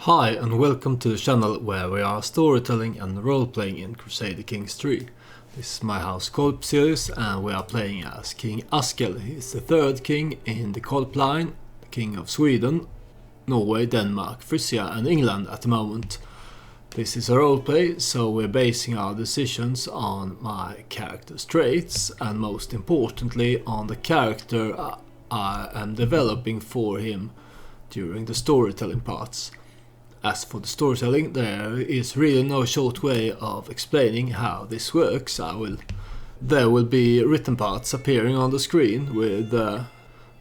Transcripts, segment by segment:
Hi and welcome to the channel where we are storytelling and role-playing in CK3. This is my House Korp series and we are playing as King Askell. He is the third king in the Korp line, king of Sweden, Norway, Denmark, Frisia and England at the moment. This is a roleplay, so we're basing our decisions on my character's traits and most importantly on the character I am developing for him during the storytelling parts. As for the storytelling, there is really no short way of explaining how this works. There will be written parts appearing on the screen with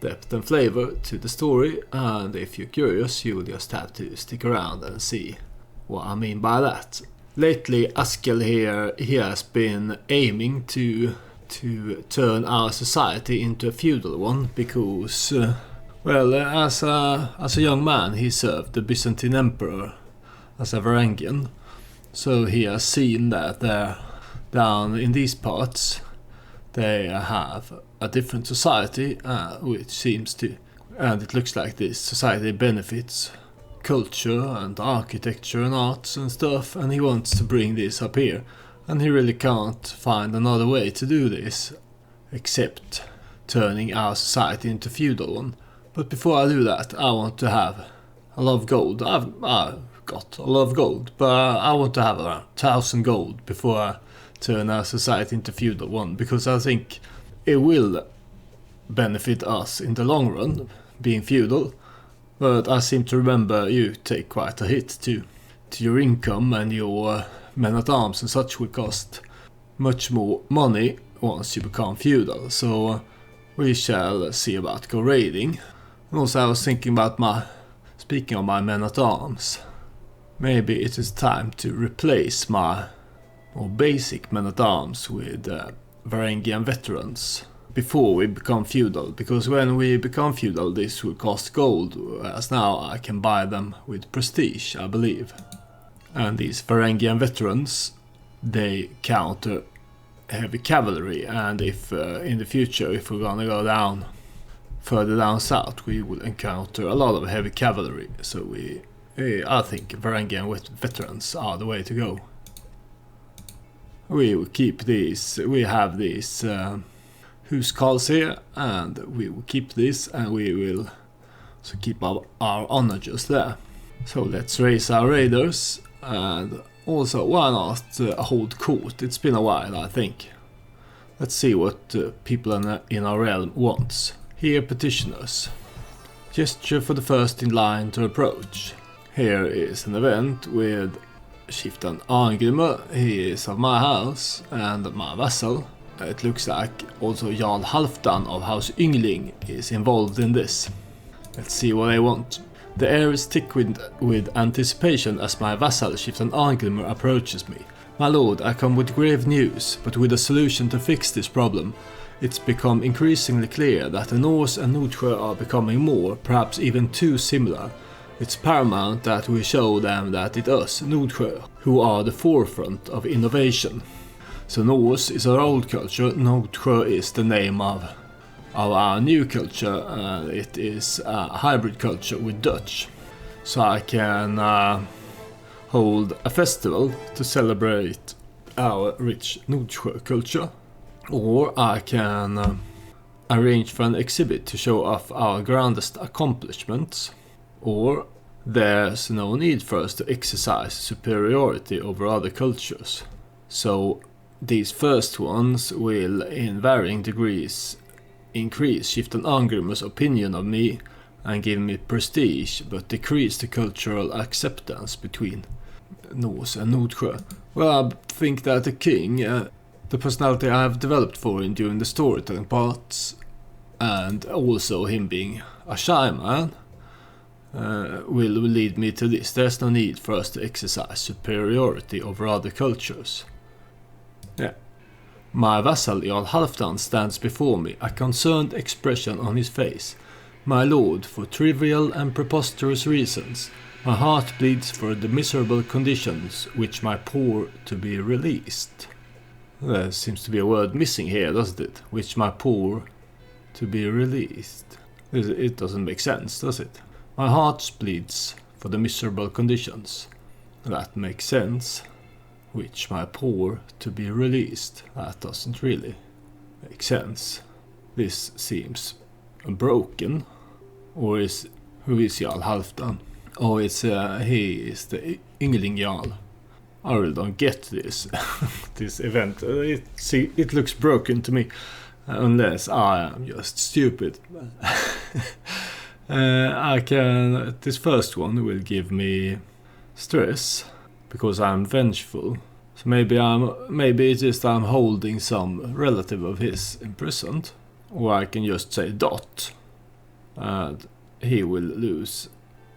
depth and flavor to the story, and if you're curious you will just have to stick around and see what I mean by that. Lately Askell here, he has been aiming to turn our society into a feudal one because as a young man he served the Byzantine Emperor as a Varangian, so he has seen that there, down in these parts, they have a different society which seems to, and it looks like this society benefits culture and architecture and arts and stuff, and he wants to bring this up here, and he really can't find another way to do this except turning our society into feudal one. But before I do that, I want to have a lot of gold. I've got a lot of gold, but I want to have around 1,000 gold before I turn our society into feudal one, because I think it will benefit us in the long run, being feudal. But I seem to remember you take quite a hit to your income, and your men-at-arms and such will cost much more money once you become feudal, so we shall see about go raiding. And also I was thinking about speaking of my men-at-arms, maybe it is time to replace my more basic men-at-arms with Varangian veterans before we become feudal, because when we become feudal this will cost gold, as now I can buy them with prestige, I believe. And these Varangian veterans, they counter heavy cavalry, and if in the future, if we're gonna go further down south, we will encounter a lot of heavy cavalry, so I think Varangian veterans are the way to go. We will keep these, we have these House Korp here, and we will keep this, and we will also keep our honor just there. So let's raise our raiders, and also why not hold court? It's been a while, I think. Let's see what people in our realm wants. Here, petitioners. Gesture for the first in line to approach. Here is an event with Chieftain Arngrimer. He is of my house and my vassal. It looks like also Jarl Halfdan of House Yngling is involved in this. Let's see what they want. The air is thick with anticipation as my vassal Chieftain Arngrimer approaches me. My lord, I come with grave news, but with a solution to fix this problem. It's become increasingly clear that the Norse and Norse are becoming more, perhaps even too similar. It's paramount that we show them that it's us, Norse, who are the forefront of innovation. So Norse is our old culture, Norse is the name of our new culture, and it is a hybrid culture with Dutch. So I can hold a festival to celebrate our rich Norse culture, or I can arrange for an exhibit to show off our grandest accomplishments, or there's no need for us to exercise superiority over other cultures. So these first ones will in varying degrees increase Chieftain Arngrimer's opinion of me and give me prestige, but decrease the cultural acceptance between Norse and Norse. Well, I think that the king, the personality I have developed for him during the storytelling parts, and also him being a shy man, will lead me to this. There's no need for us to exercise superiority over other cultures. Yeah. My vassal Jarl Halfdan stands before me, a concerned expression on his face. My lord, for trivial and preposterous reasons, my heart bleeds for the miserable conditions which my poor to be released. There seems to be a word missing here, doesn't it? Which my poor to be released. It doesn't make sense, does it? My heart bleeds for the miserable conditions. That makes sense. Which my poor to be released. That doesn't really make sense. This seems broken. Or who is Jarl Halfdan? Oh, he is the Yngling Jarl. I really don't get this this event. It looks broken to me, unless I am just stupid. This first one will give me stress because I'm vengeful. So maybe it's just I'm holding some relative of his imprisoned, or I can just say dot, and he will lose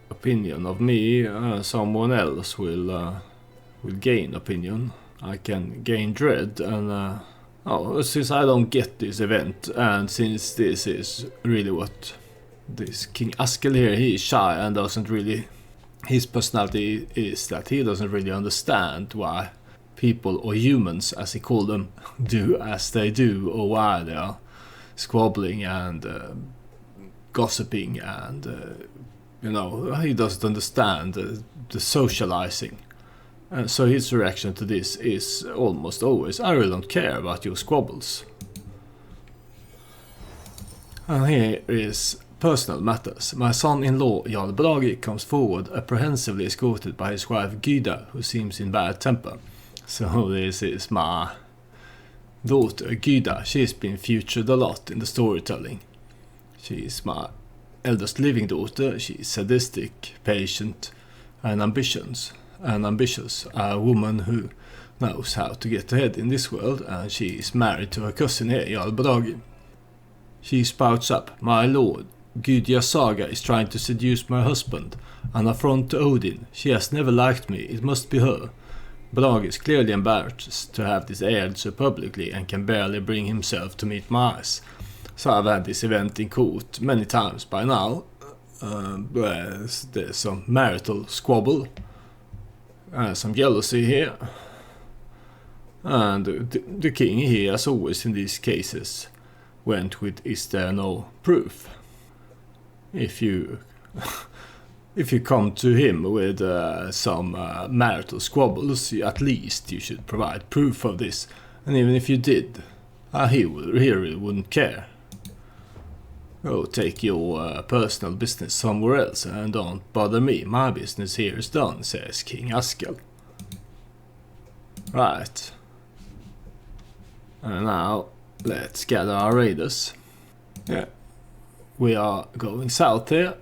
opinion of me. Someone else will gain opinion. I can gain dread, and since I don't get this event, and since this is really what this King Askell here, he is shy and doesn't really, his personality is that he doesn't really understand why people, or humans as he called them, do as they do, or why they are squabbling and gossiping, and he doesn't understand the socializing. And so his reaction to this is almost always, I really don't care about your squabbles. And here is personal matters. My son-in-law Jarl Bragi comes forward apprehensively escorted by his wife Gyda, who seems in bad temper. So this is my daughter Gyda. She's been featured a lot in the storytelling. She's my eldest living daughter. She's sadistic, patient, and ambitious. A woman who knows how to get ahead in this world, and she is married to her cousin here, Jarl Bragi. She spouts up, "My lord, Gudja Saga is trying to seduce my husband, an affront to Odin. She has never liked me, it must be her." Bragi is clearly embarrassed to have this aired so publicly and can barely bring himself to meet my eyes. So I've had this event in court many times by now. There's some marital squabble. Some jealousy here. And the king, he as always in these cases, went with "is there no proof?" If you come to him with some marital squabbles, at least you should provide proof of this. And even if you did, he really wouldn't care. Go take your personal business somewhere else and don't bother me. My business here is done, says King Askell. Right. And now, let's gather our raiders. Yeah. We are going south here.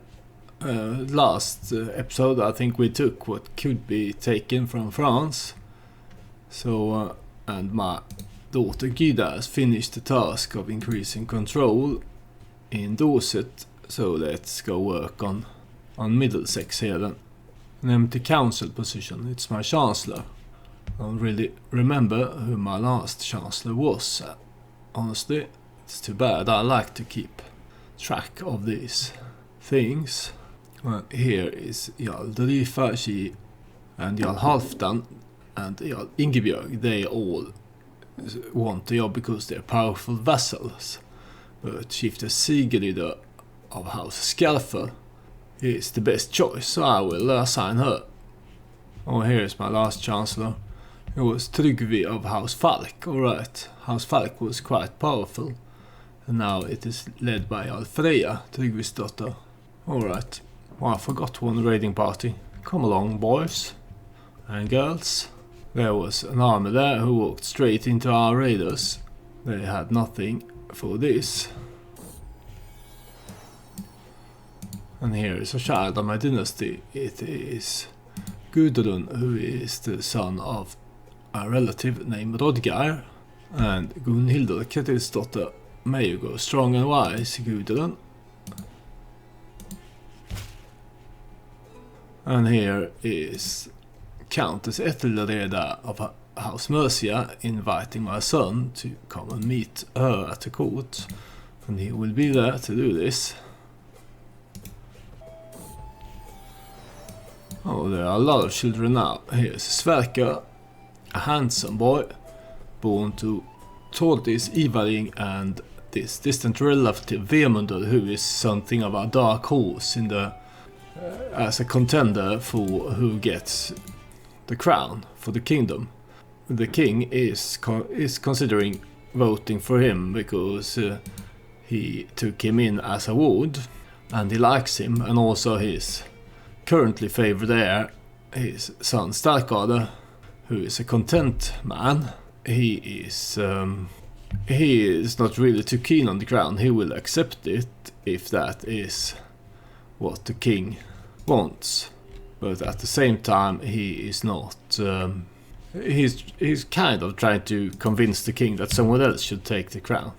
Last episode I think we took what could be taken from France. So, and my daughter Gyda has finished the task of increasing control in Dorset, so let's go work on Middlesex here then. An empty council position, it's my chancellor. I don't really remember who my last chancellor was, honestly. It's too bad, I like to keep track of these things. Well, here is Jarl Dorifa, she and Jarl Halfdan and Jarl Ingebjörg, they all want the job because they're powerful vassals. But Chieftain Sigrid of House Scorp is the best choice, so I will assign her. Oh, here is my last chancellor. It was Tryggvi of House Falk. Alright, House Falk was quite powerful. And now it is led by Alfreya, Tryggvi's daughter. Alright, well, I forgot one raiding party. Come along, boys and girls. There was an army there who walked straight into our raiders. They had nothing for this. And here is a child of my dynasty. It is Gudrun, who is the son of a relative named Rodgeir, and Gunhildr, Ketil's daughter. May you go strong and wise, Gudrun. And here is Countess Ethelreda of House Mercia inviting my son to come and meet her at the court, and he will be there to do this. Oh, there are a lot of children now. Here's Sverker, a handsome boy, born to Tordis Ivaring and this distant relative Vemundr, who is something of a dark horse in the as a contender for who gets the crown for the kingdom. The king is considering voting for him because he took him in as a ward and he likes him, and also his currently favored heir, his son Starkadr, who is a content man. He is not really too keen on the crown. He will accept it if that is what the king wants, but at the same time he is not. He's kind of trying to convince the king that someone else should take the crown.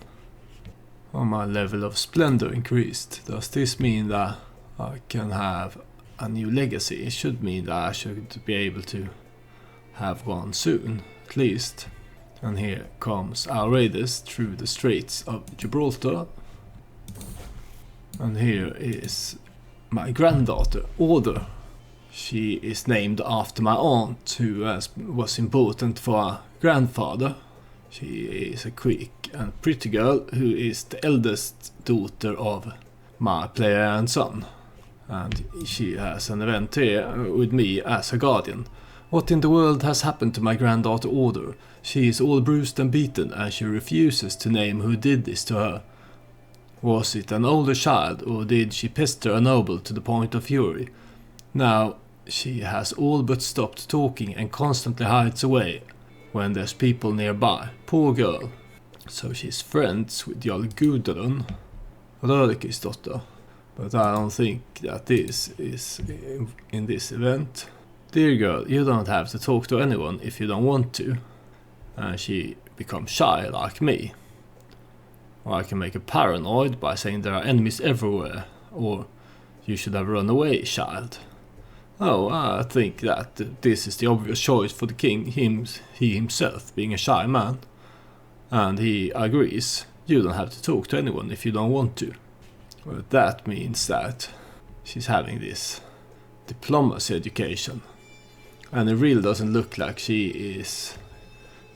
Oh, my level of splendor increased. Does this mean that I can have a new legacy? It should mean that I should be able to have one soon, at least. And here comes our raiders through the Straits of Gibraltar. And here is my granddaughter, Order. She is named after my aunt, who was important for our grandfather. She is a quick and pretty girl who is the eldest daughter of my player and son. And she has an event here with me as a guardian. What in the world has happened to my granddaughter Order? She is all bruised and beaten, and she refuses to name who did this to her. Was it an older child, or did she pester a noble to the point of fury? Now she has all but stopped talking and constantly hides away when there's people nearby. Poor girl. So she's friends with Jarl Gudrun, Rörik's daughter. But I don't think that this is in this event. Dear girl, you don't have to talk to anyone if you don't want to. And she becomes shy like me. Or I can make her paranoid by saying there are enemies everywhere. Or you should have run away, child. Oh, I think that this is the obvious choice for the king, he himself being a shy man. And he agrees. You don't have to talk to anyone if you don't want to. But that means that she's having this diplomacy education. And it really doesn't look like she is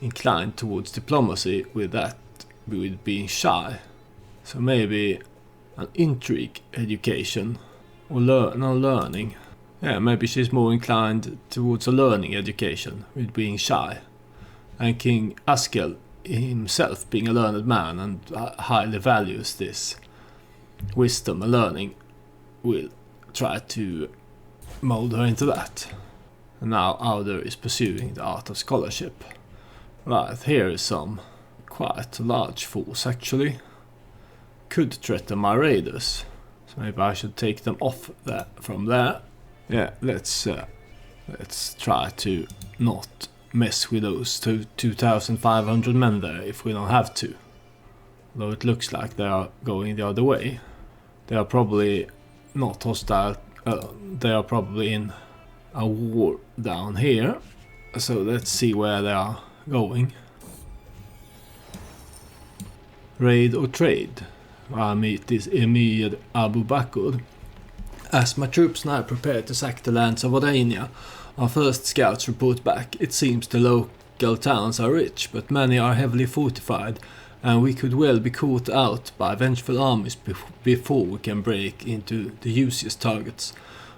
inclined towards diplomacy with being shy. So maybe an intrigue education or learning. Yeah, maybe she's more inclined towards a learning education with being shy. And King Askell himself, being a learned man and highly values this wisdom and learning, will try to mold her into that. And now Auder is pursuing the art of scholarship. Right, here is some quite a large force actually. Could threaten my raiders. So maybe I should take them off from there. Yeah, let's try to not mess with those 2,500 men there if we don't have to. Though it looks like they are going the other way. They are probably not hostile. They are probably in a war down here. So let's see where they are going. Raid or trade? I meet this Emir Abu Bakr. As my troops now prepare to sack the lands of Orania, our first scouts report back. It seems the local towns are rich, but many are heavily fortified, and we could well be caught out by vengeful armies before we can break into the juiciest targets.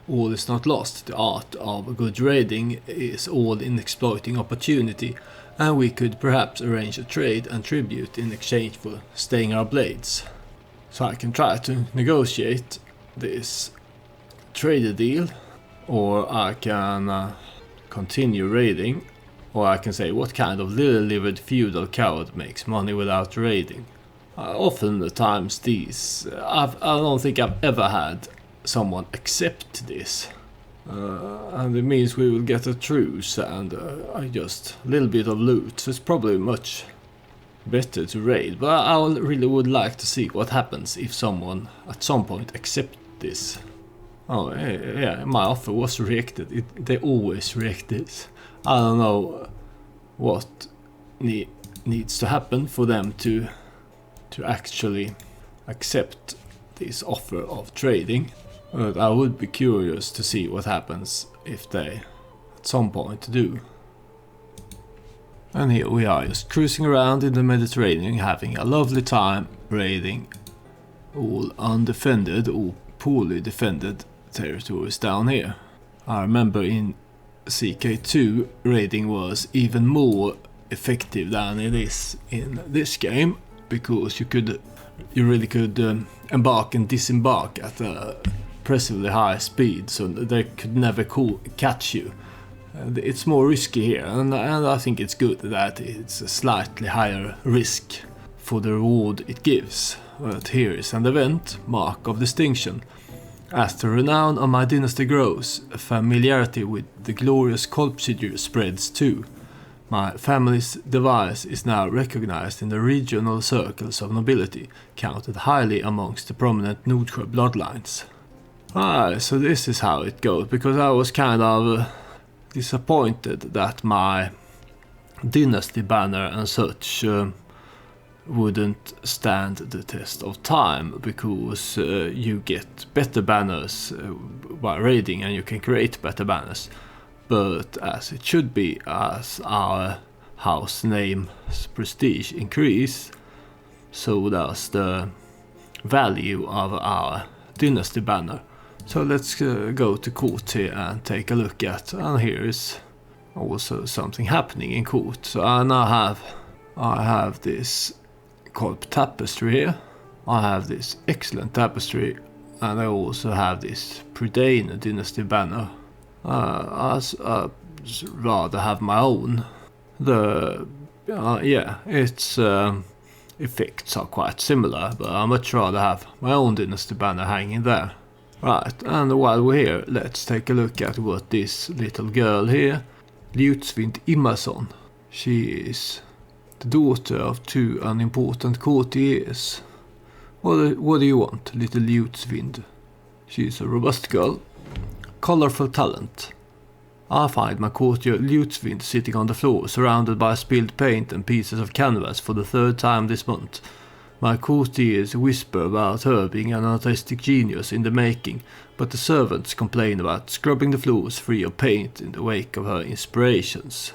All is not lost. The art of good raiding is all in exploiting opportunity, and we could perhaps arrange a trade and tribute in exchange for staying our blades. So I can try to negotiate this trade deal, or I can continue raiding, or I can say what kind of lily-livered feudal coward makes money without raiding. Often the times these, I don't think I've ever had someone accept this, and it means we will get a truce and just a little bit of loot. So it's probably much better to raid, but I really would like to see what happens if someone at some point accepts this. Oh yeah, my offer was rejected. They always reject this. I don't know what needs to happen for them to actually accept this offer of trading. But I would be curious to see what happens if they at some point do. And here we are, just cruising around in the Mediterranean, having a lovely time raiding all undefended or poorly defended territories down here. I remember in CK2 raiding was even more effective than it is in this game, because you really could embark and disembark at a impressively high speed, so they could never catch you. It's more risky here, and I think it's good that it's a slightly higher risk for the reward it gives. But here is an event, mark of distinction. As the renown of my dynasty grows, familiarity with the glorious Korp procedure spreads too. My family's device is now recognized in the regional circles of nobility, counted highly amongst the prominent Norse bloodlines. So this is how it goes, because I was kind of disappointed that my dynasty banner and such wouldn't stand the test of time, because you get better banners by raiding and you can create better banners. But as it should be, as our house name's prestige increase, so does the value of our dynasty banner. So let's go to court here and take a look at, and here is also something happening in court. So I have this Korp tapestry here. I have this excellent tapestry, and I also have this Prydain dynasty banner. I'd rather have my own. Its effects are quite similar, but I'd much rather have my own dynasty banner hanging there. Right, and while we're here, let's take a look at what this little girl here, Ljudsvind Immason. She is the daughter of two unimportant courtiers. What do you want, little Ljudsvind? She is a robust girl, colorful talent. I find my courtier Ljudsvind sitting on the floor, surrounded by spilled paint and pieces of canvas for the third time this month. My courtiers whisper about her being an artistic genius in the making, but the servants complain about scrubbing the floors free of paint in the wake of her inspirations.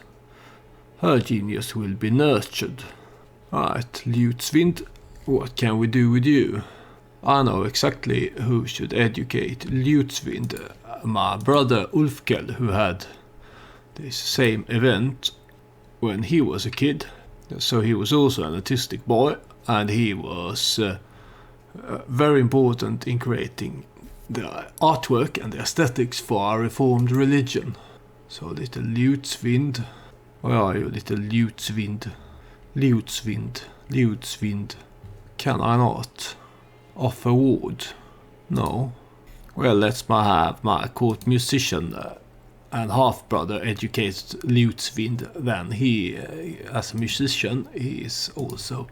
Her genius will be nurtured. Right, Ljudsvind, what can we do with you? I know exactly who should educate Ljudsvind. My brother Ulfkel, who had this same event when he was a kid. So he was also an autistic boy, and he was very important in creating the artwork and the aesthetics for our reformed religion. So little Ljudsvind, where are you, little Ljudsvind? Ljudsvind. Can I not offer wood? No. Well, let's have my court musician and half-brother educate Ljudsvind. Then he, as a musician, he is also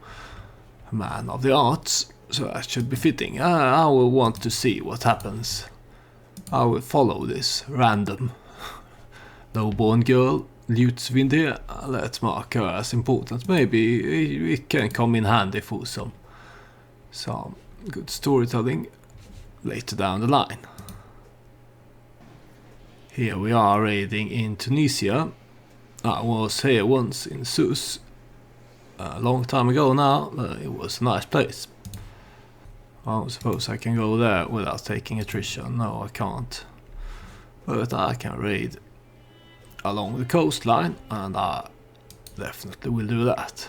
a man of the arts, so that should be fitting. I will want to see what happens. I will follow this random low-born girl, Ljudsvind here. Let's mark her as important. Maybe it can come in handy for some good storytelling later down the line. Here we are raiding in Tunisia. I was here once in Sus a long time ago now, but it was a nice place. I don't suppose I can go there without taking attrition. No, I can't. But I can raid along the coastline, and I definitely will do that.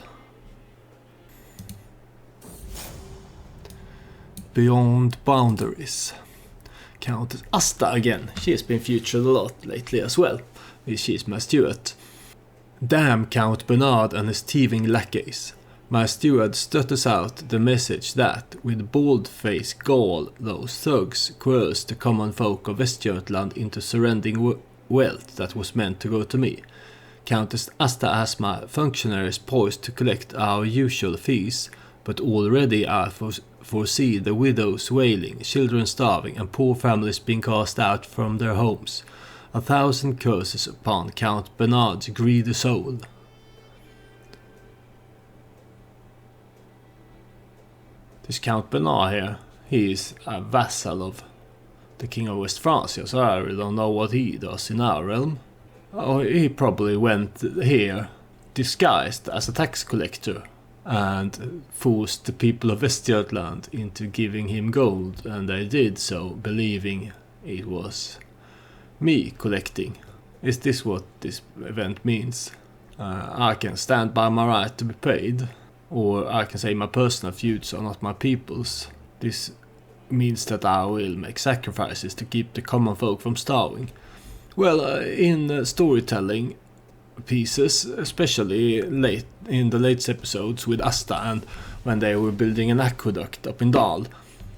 Beyond boundaries. Countess Asta again. She has been featured a lot lately as well. She's my steward. Damn Count Bernard and his thieving lackeys. My steward stutters out the message that, with bald-faced gall, those thugs coerced the common folk of Westjortland into surrendering wealth that was meant to go to me. Countess Asta has my functionaries poised to collect our usual fees, but already I foresee the widows wailing, children starving, and poor families being cast out from their homes. 1,000 curses upon Count Bernard's greedy soul. This Count Bernard here, he is a vassal of the King of West Francia, so I really don't know what he does in our realm. Oh, he probably went here disguised as a tax collector and forced the people of Westjortland into giving him gold, and they did so, believing it was me collecting. Is this what this event means? I can stand by my right to be paid, or I can say my personal feuds are not my people's. This means that I will make sacrifices to keep the common folk from starving. Well, in storytelling pieces, especially late in the latest episodes with Asta and when they were building an aqueduct up in Dal,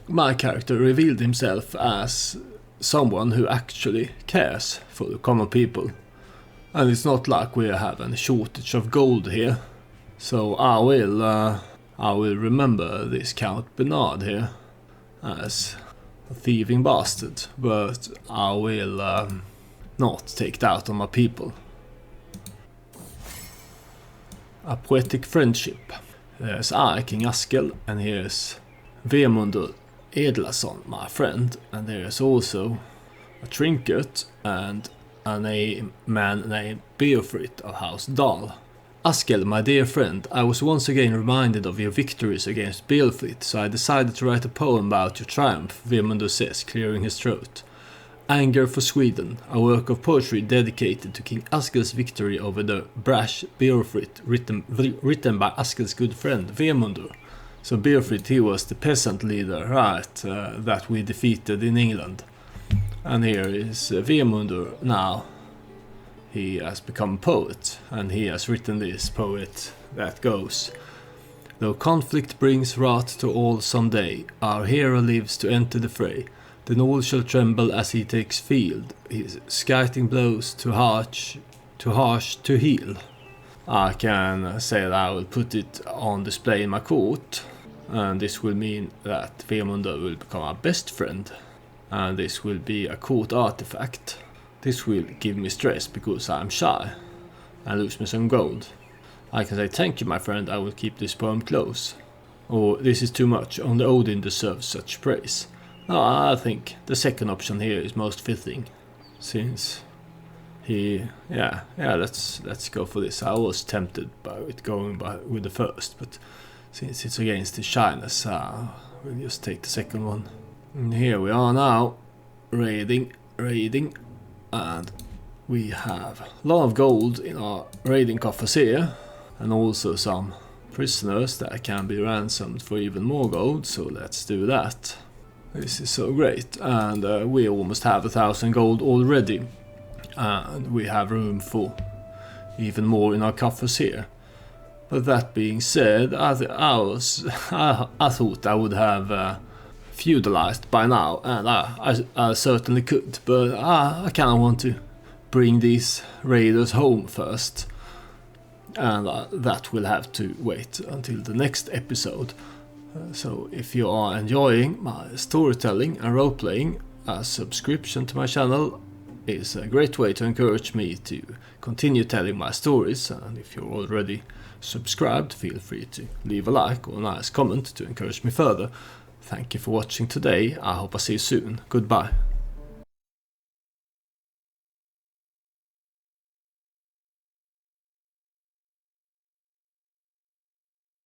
my character revealed himself as someone who actually cares for the common people. And it's not like we have any shortage of gold here. So I will remember this Count Bernard here as a thieving bastard, but I will not take it out on my people. A poetic friendship. There's I, King Askel, and here's Vemundur Edlason, my friend, and there's also a trinket and a man named Beofrit of House Dal. Askel, my dear friend, I was once again reminded of your victories against Beofrit, so I decided to write a poem about your triumph, Vemundur says, clearing his throat. Anger for Sweden, a work of poetry dedicated to King Askel's victory over the brash Beofrit, written by Askel's good friend Vemundur. So Beofrit, he was the peasant leader, right, that we defeated in England. And here is Vemundur now. He has become a poet, and he has written this poet that goes: Though conflict brings wrath to all some day, our hero lives to enter the fray. Then all shall tremble as he takes field, his skiting blows too harsh to heal. I can say that I will put it on display in my court, and this will mean that Vemundur will become our best friend, and this will be a court artifact. This will give me stress because I'm shy and lose me some gold. I can say thank you my friend, I will keep this poem close. Or this is too much, only Odin deserves such praise. No, I think the second option here is most fitting, since let's go for this. I was tempted with going with the first, but since it's against his shyness, we'll just take the second one. And here we are now, raiding, and we have a lot of gold in our raiding coffers here, and also some prisoners that can be ransomed for even more gold, so let's do that. This is so great, and we almost have 1,000 gold already, and we have room for even more in our coffers here. But that being said, I thought I would have feudalized by now, and I certainly could, but I kind of want to bring these raiders home first, and that will have to wait until the next episode. So if you are enjoying my storytelling and role-playing, a subscription to my channel is a great way to encourage me to continue telling my stories, and if you're already subscribed, feel free to leave a like or a nice comment to encourage me further. Thank you for watching today, I hope I see you soon, goodbye.